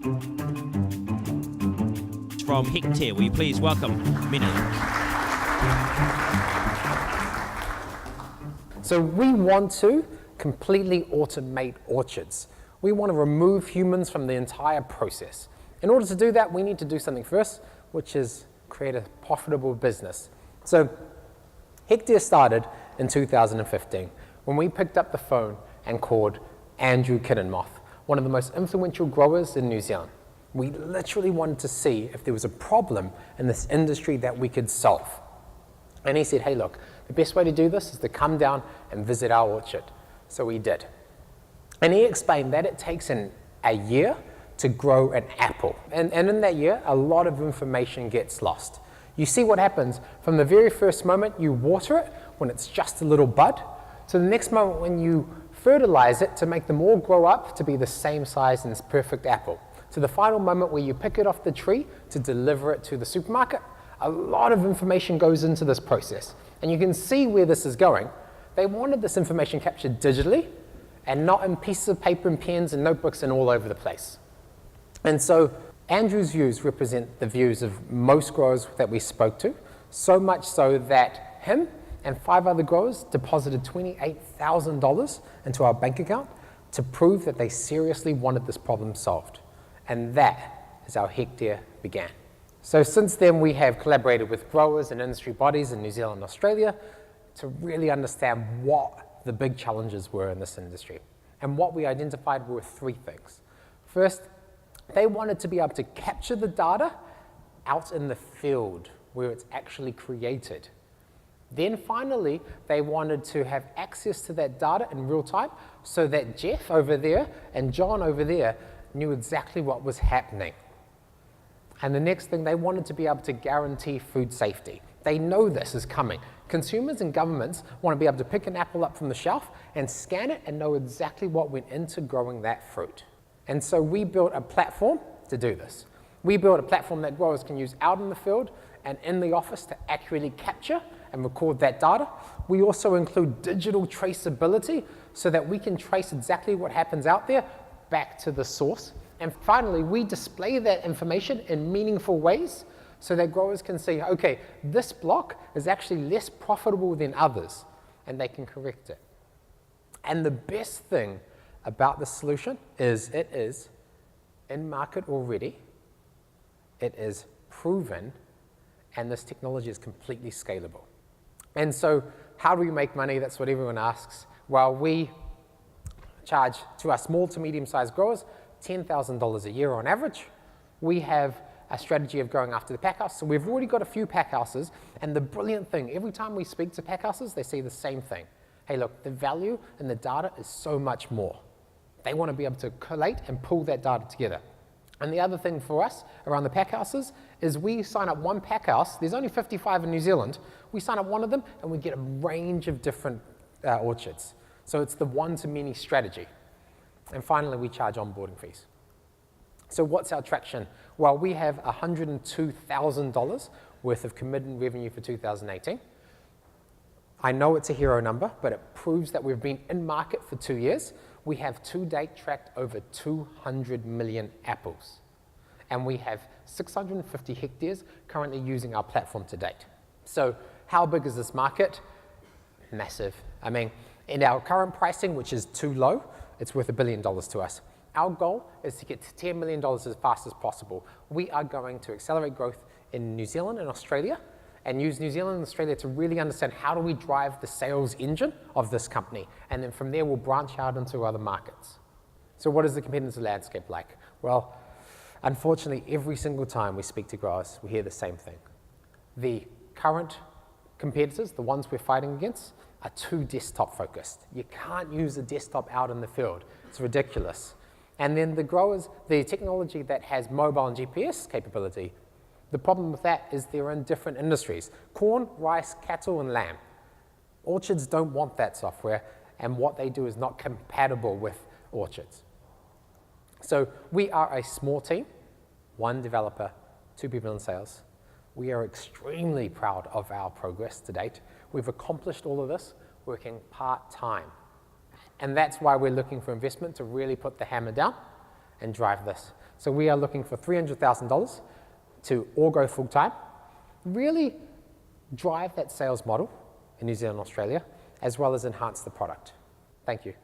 From Hectre, will you please welcome Menilik? So we want to completely automate orchards. We want to remove humans from the entire process. In order to do that, we need to do something first, which is create a profitable business. So Hectre started in 2015 when we picked up the phone and called Andrew Kiddenmoth, one of the most influential growers in New Zealand. We literally wanted to see if there was a problem in this industry that we could solve. And he said, hey, look, the best way to do this is to come down and visit our orchard. So we did. And he explained that it takes a year to grow an apple. And in that year, a lot of information gets lost. You see what happens from the very first moment you water it, when it's just a little bud, to the next moment when you fertilize it to make them all grow up to be the same size and this perfect apple, to the final moment where you pick it off the tree to deliver it to the supermarket. A lot of information goes into this process. And you can see where this is going. They wanted this information captured digitally and not in pieces of paper and pens and notebooks and all over the place. And so Andrew's views represent the views of most growers that we spoke to, so much so that him and 5 other growers deposited $28,000 into our bank account to prove that they seriously wanted this problem solved. And that is how Hectre began. So since then, we have collaborated with growers and industry bodies in New Zealand and Australia to really understand what the big challenges were in this industry. And what we identified were 3 things. First, they wanted to be able to capture the data out in the field where it's actually created. Then finally, they wanted to have access to that data in real time so that Jeff over there and John over there knew exactly what was happening. And the next thing, they wanted to be able to guarantee food safety. They know this is coming. Consumers and governments want to be able to pick an apple up from the shelf and scan it and know exactly what went into growing that fruit. And so we built a platform to do this. We built a platform that growers can use out in the field and in the office to accurately capture and record that data. We also include digital traceability so that we can trace exactly what happens out there back to the source. And finally, we display that information in meaningful ways so that growers can see, okay, this block is actually less profitable than others, and they can correct it. And the best thing about the solution is it is in market already, it is proven, and this technology is completely scalable. And so how do we make money? That's what everyone asks. Well, we charge to our small to medium-sized growers $10,000 a year on average. We have a strategy of going after the packhouse. So we've already got a few packhouses, and the brilliant thing, every time we speak to packhouses, they say the same thing. Hey, look, the value in the data is so much more. They want to be able to collate and pull that data together. And the other thing for us around the packhouses is we sign up one packhouse. There's only 55 in New Zealand. We sign up one of them, and we get a range of different orchards. So it's the one-to-many strategy. And finally, we charge onboarding fees. So what's our traction? Well, we have $102,000 worth of committed revenue for 2018. I know it's a hero number, but it proves that we've been in market for 2 years. We have to date tracked over 200 million apples. And we have 650 hectares currently using our platform to date. So how big is this market? Massive. I mean, in our current pricing, which is too low, it's worth $1 billion to us. Our goal is to get to $10 million as fast as possible. We are going to accelerate growth in New Zealand and Australia and use New Zealand and Australia to really understand how do we drive the sales engine of this company. And then from there, we'll branch out into other markets. So what is the competitive landscape like? Well, unfortunately, every single time we speak to growers, we hear the same thing. The current competitors, the ones we're fighting against, are too desktop focused. You can't use a desktop out in the field. It's ridiculous. And then the growers, the technology that has mobile and GPS capability, the problem with that is they're in different industries. Corn, rice, cattle, and lamb. Orchards don't want that software, and what they do is not compatible with orchards. So we are a small team, 1 developer, 2 people in sales. We are extremely proud of our progress to date. We've accomplished all of this working part-time. And that's why we're looking for investment to really put the hammer down and drive this. So we are looking for $300,000 to all go full-time, really drive that sales model in New Zealand and Australia, as well as enhance the product. Thank you.